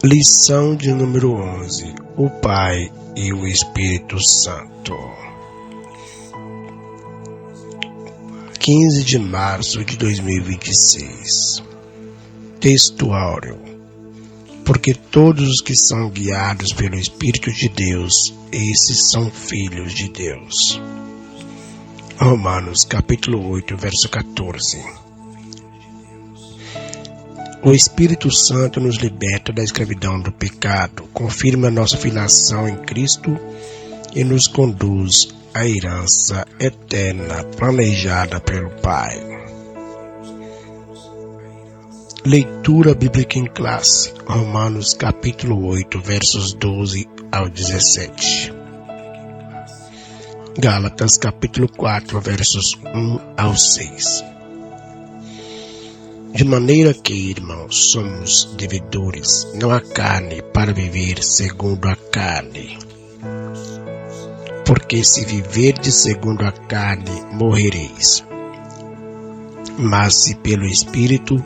Lição de número 11. O Pai e o Espírito Santo. 15 de março de 2026. Texto áureo. Porque todos os que são guiados pelo Espírito de Deus, esses são filhos de Deus. Romanos capítulo 8, verso 14. O Espírito Santo nos liberta da escravidão do pecado, confirma nossa filiação em Cristo e nos conduz à herança eterna planejada pelo Pai. Leitura bíblica em classe, Romanos capítulo 8, versos 12 ao 17. Gálatas capítulo 4, versos 1 ao 6. De maneira que, irmãos, somos devedores, não à carne, para viver segundo a carne. Porque se viverdes segundo a carne, morrereis. Mas se pelo Espírito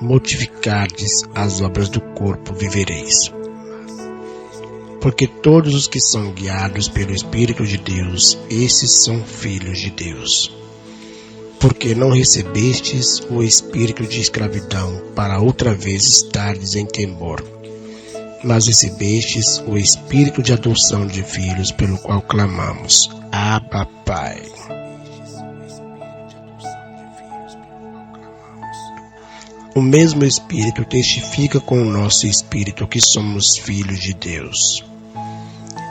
mortificardes as obras do corpo, vivereis. Porque todos os que são guiados pelo Espírito de Deus, esses são filhos de Deus. Porque não recebestes o espírito de escravidão, para outra vez estardes em temor, mas recebestes o espírito de adoção de filhos, pelo qual clamamos, Abba, Pai. O mesmo Espírito testifica com o nosso espírito que somos filhos de Deus.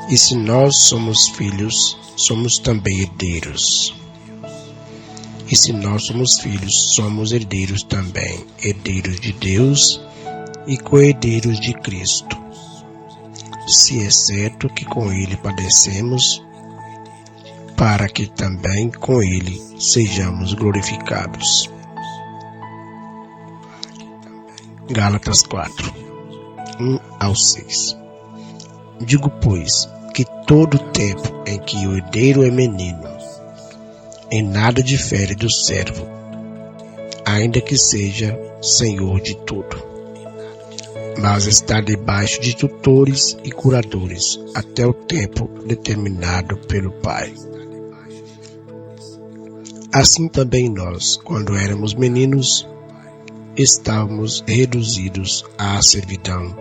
E se nós somos filhos, somos também herdeiros. E se nós somos filhos, somos herdeiros também, herdeiros de Deus e co-herdeiros de Cristo. Se é certo que com Ele padecemos, para que também com Ele sejamos glorificados. Gálatas 4, 1 ao 6. Digo, pois, que todo tempo em que o herdeiro é menino, em nada difere do servo, ainda que seja senhor de tudo, mas está debaixo de tutores e curadores, até o tempo determinado pelo Pai. Assim também nós, quando éramos meninos, estávamos reduzidos à servidão,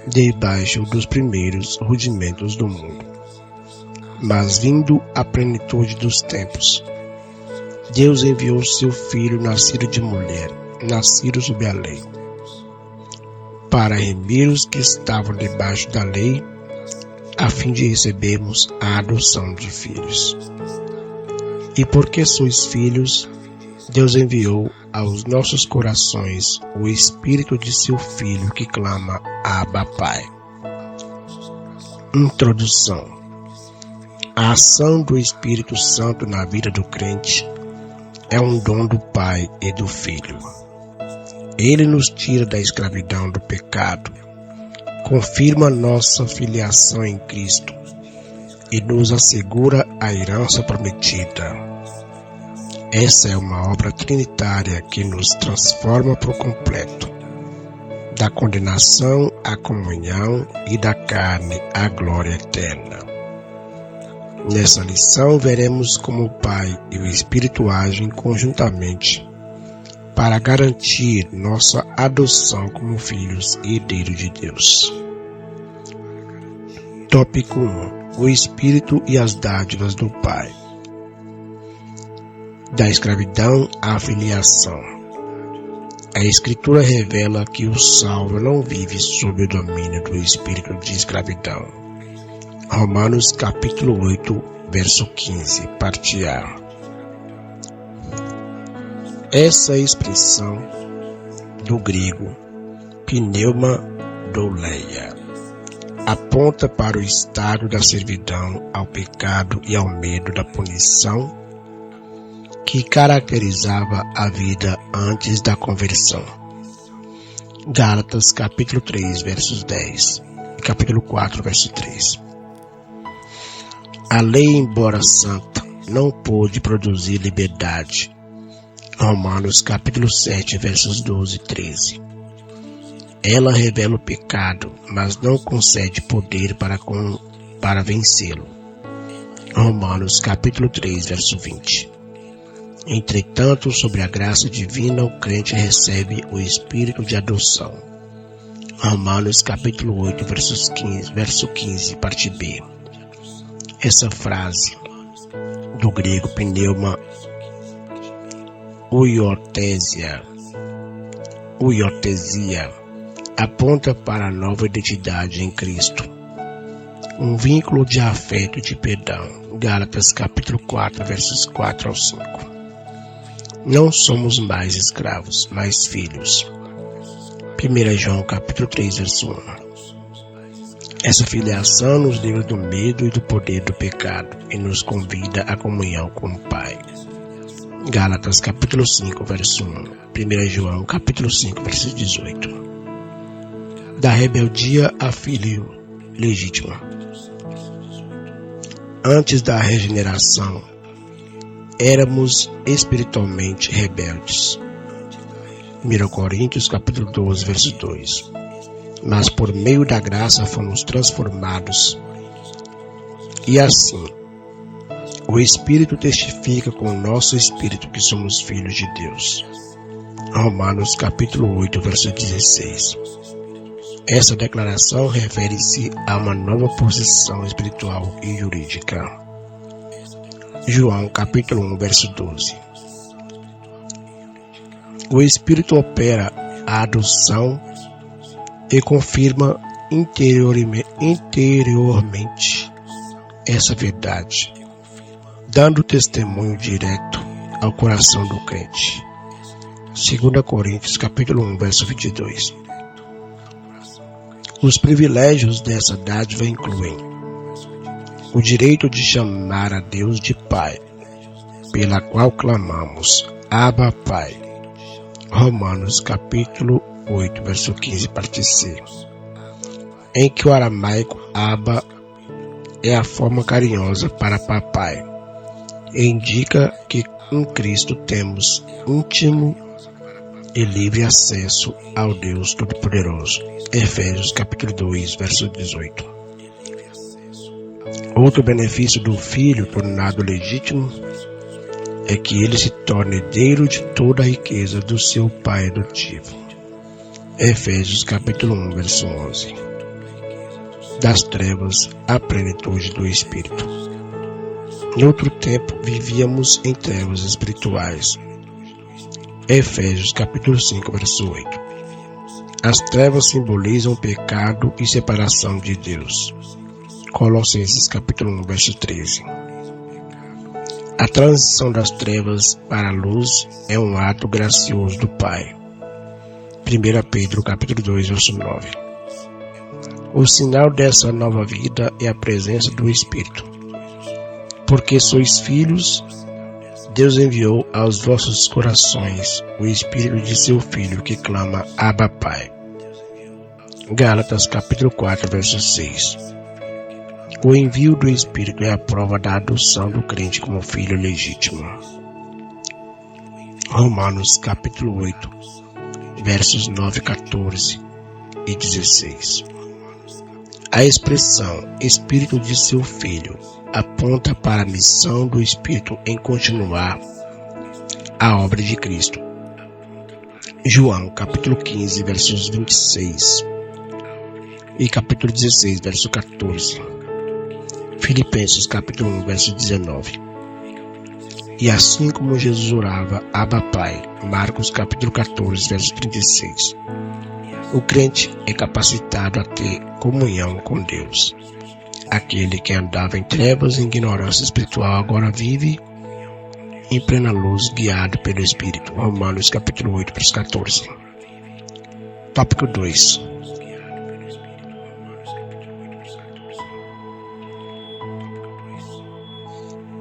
debaixo dos primeiros rudimentos do mundo. Mas vindo a plenitude dos tempos, Deus enviou seu Filho, nascido de mulher, nascido sob a lei, para remir os que estavam debaixo da lei, a fim de recebermos a adoção de filhos. E porque sois filhos, Deus enviou aos nossos corações o Espírito de seu Filho, que clama, Abba, Pai. Introdução. A ação do Espírito Santo na vida do crente é um dom do Pai e do Filho. Ele nos tira da escravidão do pecado, confirma nossa filiação em Cristo e nos assegura a herança prometida. Essa é uma obra trinitária que nos transforma por completo, da condenação à comunhão e da carne à glória eterna. Nessa lição, veremos como o Pai e o Espírito agem conjuntamente para garantir nossa adoção como filhos e herdeiros de Deus. Tópico 1. O Espírito e as dádivas do Pai. Da escravidão à filiação. A Escritura revela que o salvo não vive sob o domínio do espírito de escravidão. Romanos capítulo 8, verso 15, parte A. Essa expressão do grego pneumadouleia aponta para o estado da servidão ao pecado e ao medo da punição que caracterizava a vida antes da conversão. Gálatas capítulo 3, versos 10 e capítulo 4, verso 3. A lei, embora santa, não pôde produzir liberdade. Romanos capítulo 7, versos 12 e 13. Ela revela o pecado, mas não concede poder para vencê-lo. Romanos capítulo 3, verso 20. Entretanto, sobre a graça divina, o crente recebe o espírito de adoção. Romanos capítulo 8, verso 15, parte B. Essa frase, do grego pneuma uiotesia, aponta para a nova identidade em Cristo. Um vínculo de afeto e de perdão. Gálatas capítulo 4, versos 4 ao 5. Não somos mais escravos, mas filhos. 1 João capítulo 3, verso 1. Essa filiação nos livra do medo e do poder do pecado e nos convida à comunhão com o Pai. Gálatas capítulo 5, verso 1. 1 João capítulo 5, verso 18. Da rebeldia a filho legítimo. Antes da regeneração, éramos espiritualmente rebeldes. 1 Coríntios capítulo 12, verso 2. Mas por meio da graça fomos transformados. E assim, o Espírito testifica com o nosso espírito que somos filhos de Deus. Romanos capítulo 8, verso 16. Essa declaração refere-se a uma nova posição espiritual e jurídica. João capítulo 1, verso 12. O Espírito opera a adoção e confirma interiormente essa verdade, dando testemunho direto ao coração do crente. 2 Coríntios capítulo 1, verso 22. Os privilégios dessa dádiva incluem o direito de chamar a Deus de Pai, pela qual clamamos, Abba, Pai. Romanos capítulo 8, verso 15, parte C. Em que o aramaico Abba é a forma carinhosa para papai, e indica que em Cristo temos íntimo e livre acesso ao Deus Todo-Poderoso. Efésios capítulo 2, verso 18. Outro benefício do filho tornado legítimo é que ele se torna herdeiro de toda a riqueza do seu pai adotivo. Efésios capítulo 1, verso 11. Das trevas à plenitude do Espírito. Em outro tempo vivíamos em trevas espirituais. Efésios capítulo 5, verso 8. As trevas simbolizam pecado e separação de Deus. Colossenses capítulo 1, verso 13. A transição das trevas para a luz é um ato gracioso do Pai. 1 Pedro capítulo 2, verso 9. O sinal dessa nova vida é a presença do Espírito. Porque sois filhos, Deus enviou aos vossos corações o Espírito de seu Filho que clama Abba, Pai. Gálatas capítulo 4, verso 6. O envio do Espírito é a prova da adoção do crente como filho legítimo. Romanos capítulo 8, versos 9, 14 e 16. A expressão Espírito de seu Filho aponta para a missão do Espírito em continuar a obra de Cristo. João capítulo 15, versos 26 e capítulo 16, verso 14. Filipenses capítulo 1, verso 19. E assim como Jesus orava, Abba, Pai, Marcos capítulo 14, verso 36. O crente é capacitado a ter comunhão com Deus. Aquele que andava em trevas e ignorância espiritual agora vive em plena luz, guiado pelo Espírito. Romanos capítulo 8, verso 14. Tópico 2.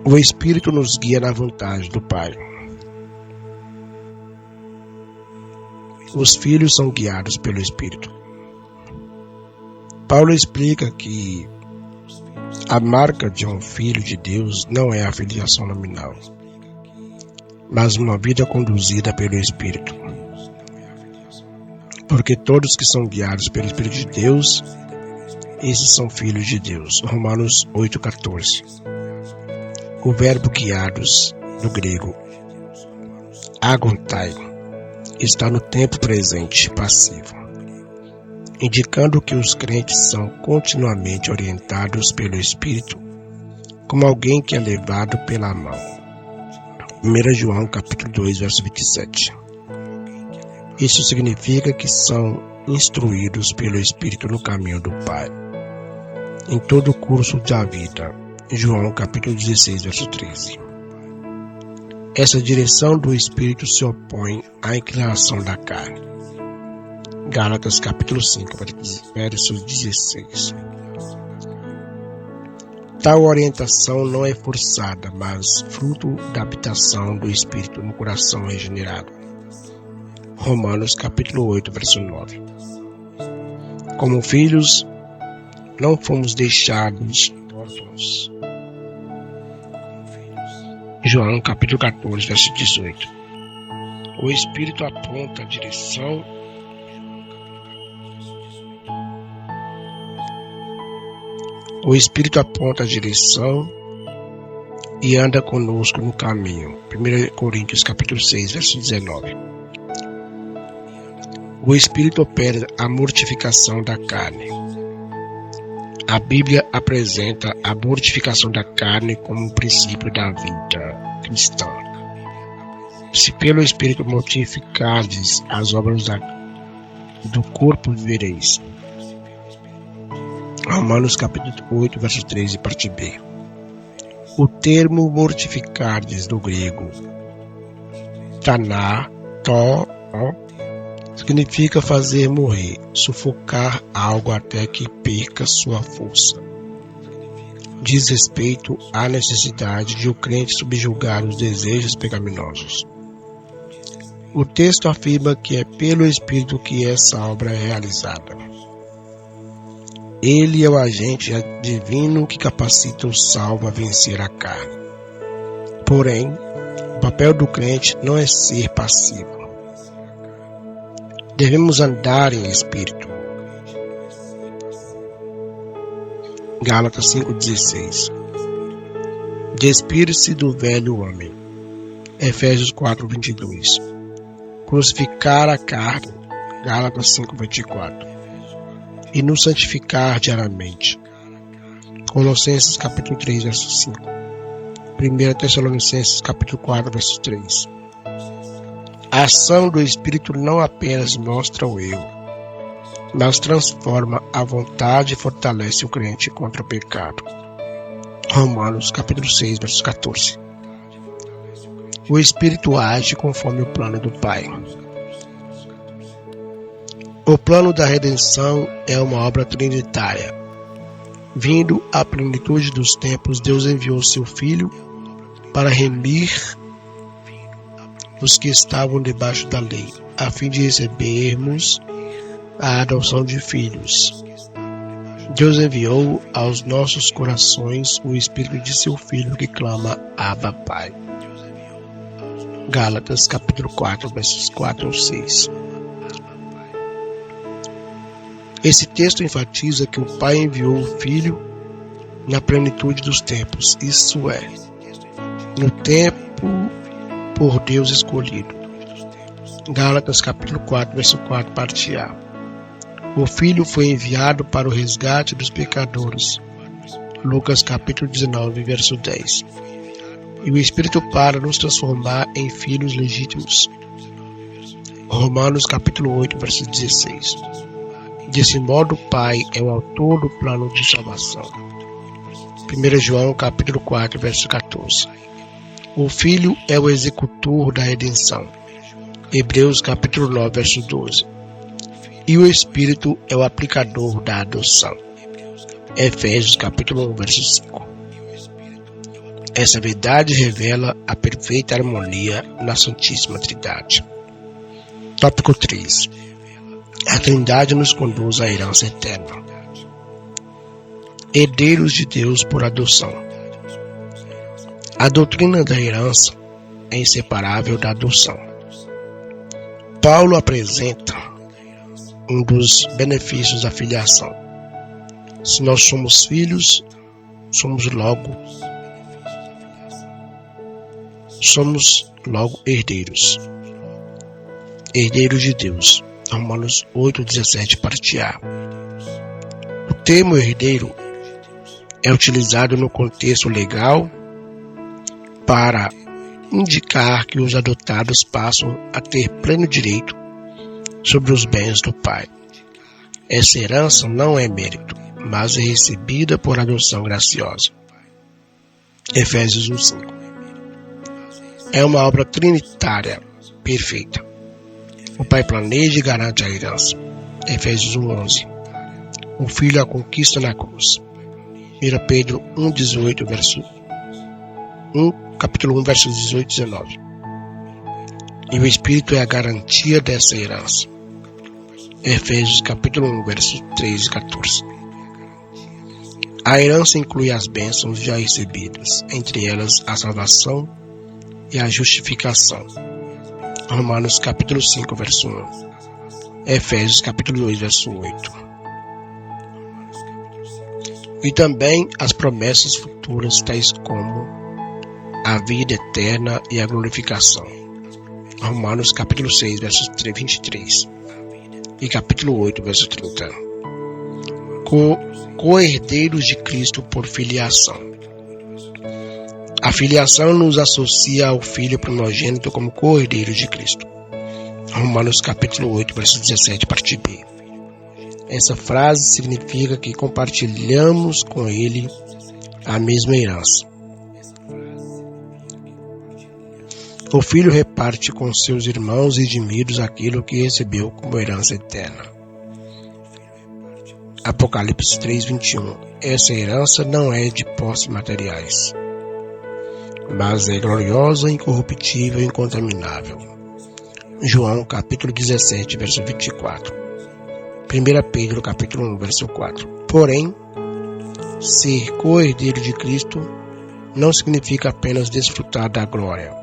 O Espírito nos guia na vontade do Pai. Os filhos são guiados pelo Espírito. Paulo explica que a marca de um filho de Deus não é a filiação nominal, mas uma vida conduzida pelo Espírito. Porque todos que são guiados pelo Espírito de Deus, esses são filhos de Deus. Romanos 8,14. O verbo guiados, do grego agontai, está no tempo presente passivo, indicando que os crentes são continuamente orientados pelo Espírito, como alguém que é levado pela mão. 1 João capítulo 2, verso 27. Isso significa que são instruídos pelo Espírito no caminho do Pai, em todo o curso da vida. João capítulo 16, verso 13. Essa direção do Espírito se opõe à inclinação da carne. Gálatas capítulo 5, verso 16. Tal orientação não é forçada, mas fruto da habitação do Espírito no coração regenerado. Romanos capítulo 8, verso 9. Como filhos, não fomos deixados órfãos. João capítulo 14, verso 18. O Espírito aponta a direção e anda conosco no caminho. 1 Coríntios capítulo 6, verso 19. O Espírito opera a mortificação da carne. A Bíblia apresenta a mortificação da carne como um princípio da vida cristã. Se pelo Espírito mortificardes as obras do corpo, vivereis. Romanos capítulo 8, verso 13, parte B. O termo mortificardes do grego significa fazer morrer, sufocar algo até que perca sua força. Diz respeito à necessidade de o crente subjugar os desejos pecaminosos. O texto afirma que é pelo Espírito que essa obra é realizada. Ele é o agente divino que capacita o salvo a vencer a carne. Porém, o papel do crente não é ser passivo. Devemos andar em espírito. Gálatas 5,16. Despir-se do velho homem. Efésios 4,22. Crucificar a carne. Gálatas 5,24. E nos santificar diariamente. Colossenses capítulo 3, verso 5. 1 Tessalonicenses capítulo 4, verso 3. A ação do Espírito não apenas mostra o eu, mas transforma a vontade e fortalece o crente contra o pecado. Romanos capítulo 6, verso 14. O Espírito age conforme o plano do Pai. O plano da redenção é uma obra trinitária. Vindo à plenitude dos tempos, Deus enviou seu Filho para remir os que estavam debaixo da lei, a fim de recebermos a adoção de filhos. Deus enviou aos nossos corações o Espírito de seu Filho que clama Abba, Pai. Gálatas capítulo 4, versos 4 ao 6. Esse texto enfatiza que o Pai enviou o Filho na plenitude dos tempos, isso é, no tempo por Deus escolhido. Gálatas capítulo 4, verso 4, parte A. O Filho foi enviado para o resgate dos pecadores. Lucas capítulo 19, verso 10. E o Espírito para nos transformar em filhos legítimos. Romanos capítulo 8, verso 16. Desse modo, o Pai é o autor do plano de salvação. 1 João capítulo 4, verso 14. O Filho é o executor da redenção. Hebreus capítulo 9, verso 12. E o Espírito é o aplicador da adoção. Efésios capítulo 1, verso 5. Essa verdade revela a perfeita harmonia na Santíssima Trindade. Tópico 3. A Trindade nos conduz à herança eterna. Herdeiros de Deus por adoção. A doutrina da herança é inseparável da adoção. Paulo apresenta um dos benefícios da filiação. Se nós somos filhos, somos logo herdeiros. Herdeiros de Deus. Romanos 8:17, parte A. O termo herdeiro é utilizado no contexto legal para indicar que os adotados passam a ter pleno direito sobre os bens do pai. Essa herança não é mérito, mas é recebida por adoção graciosa. Efésios 1:5. É uma obra trinitária perfeita. O pai planeja e garante a herança. Efésios 1:11. O filho a conquista na cruz. 1 Pedro 1:18, capítulo 1, versos 18 e 19. E o Espírito é a garantia dessa herança. Efésios capítulo 1, versos 13 e 14. A herança inclui as bênçãos já recebidas, entre elas a salvação e a justificação. Romanos capítulo 5, verso 1. Efésios capítulo 2, verso 8. E também as promessas futuras, tais como a vida eterna e a glorificação. Romanos capítulo 6, versos 23. E capítulo 8, verso 30. Co-herdeiros de Cristo por filiação. A filiação nos associa ao Filho primogênito como co-herdeiros de Cristo. Romanos capítulo 8, verso 17, parte B. Essa frase significa que compartilhamos com Ele a mesma herança. O Filho reparte com seus irmãos redimidos aquilo que recebeu como herança eterna. Apocalipse 3:21. Essa herança não é de posses materiais, mas é gloriosa, incorruptível e incontaminável. João capítulo 17, verso 24. 1 Pedro capítulo 1, verso 4. Porém, ser co-herdeiro de Cristo não significa apenas desfrutar da glória,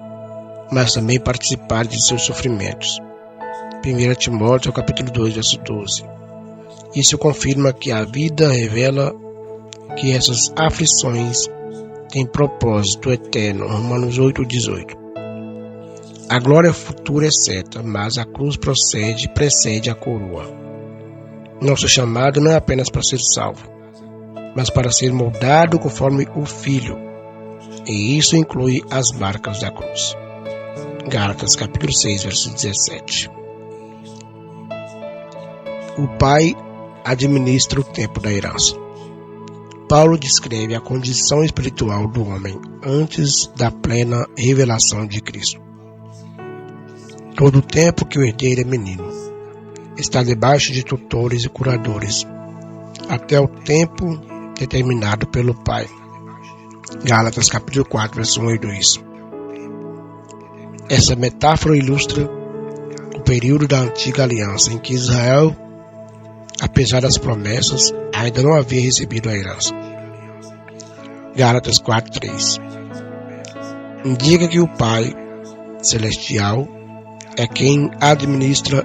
mas também participar de seus sofrimentos. 1 Timóteo capítulo 2, verso 12. Isso confirma que a vida revela que essas aflições têm propósito eterno. Romanos 8:18. A glória futura é certa, mas a cruz precede a coroa. Nosso chamado não é apenas para ser salvo, mas para ser moldado conforme o Filho, e isso inclui as marcas da cruz. Gálatas capítulo 6, verso 17. O Pai administra o tempo da herança. Paulo descreve a condição espiritual do homem antes da plena revelação de Cristo. Todo o tempo que o herdeiro é menino, está debaixo de tutores e curadores, até o tempo determinado pelo Pai. Gálatas capítulo 4, verso 1 e 2. Essa metáfora ilustra o período da antiga aliança, em que Israel, apesar das promessas, ainda não havia recebido a herança. Gálatas 4:3. Indica que o Pai Celestial é quem administra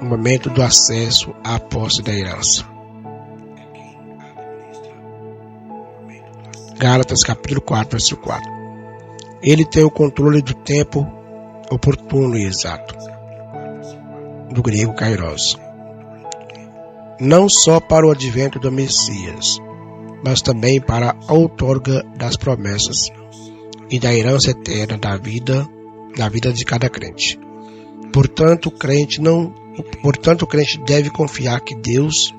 o momento do acesso à posse da herança. Gálatas capítulo 4, verso 4. Ele tem o controle do tempo oportuno e exato. Do grego kairos. Não só para o advento do Messias, mas também para a outorga das promessas e da herança eterna da vida de cada crente. Portanto, o crente deve confiar que Deus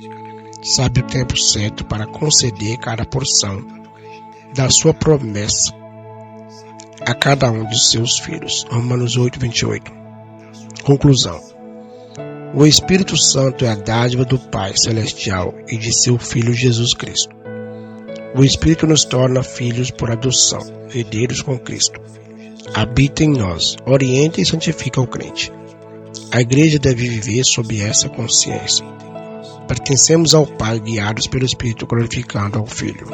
sabe o tempo certo para conceder cada porção da sua promessa a cada um de seus filhos. Romanos 8:28. Conclusão. O Espírito Santo é a dádiva do Pai Celestial e de seu Filho Jesus Cristo. O Espírito nos torna filhos por adoção, herdeiros com Cristo. Habita em nós, orienta e santifica o crente. A igreja deve viver sob essa consciência. Pertencemos ao Pai, guiados pelo Espírito, glorificando ao Filho.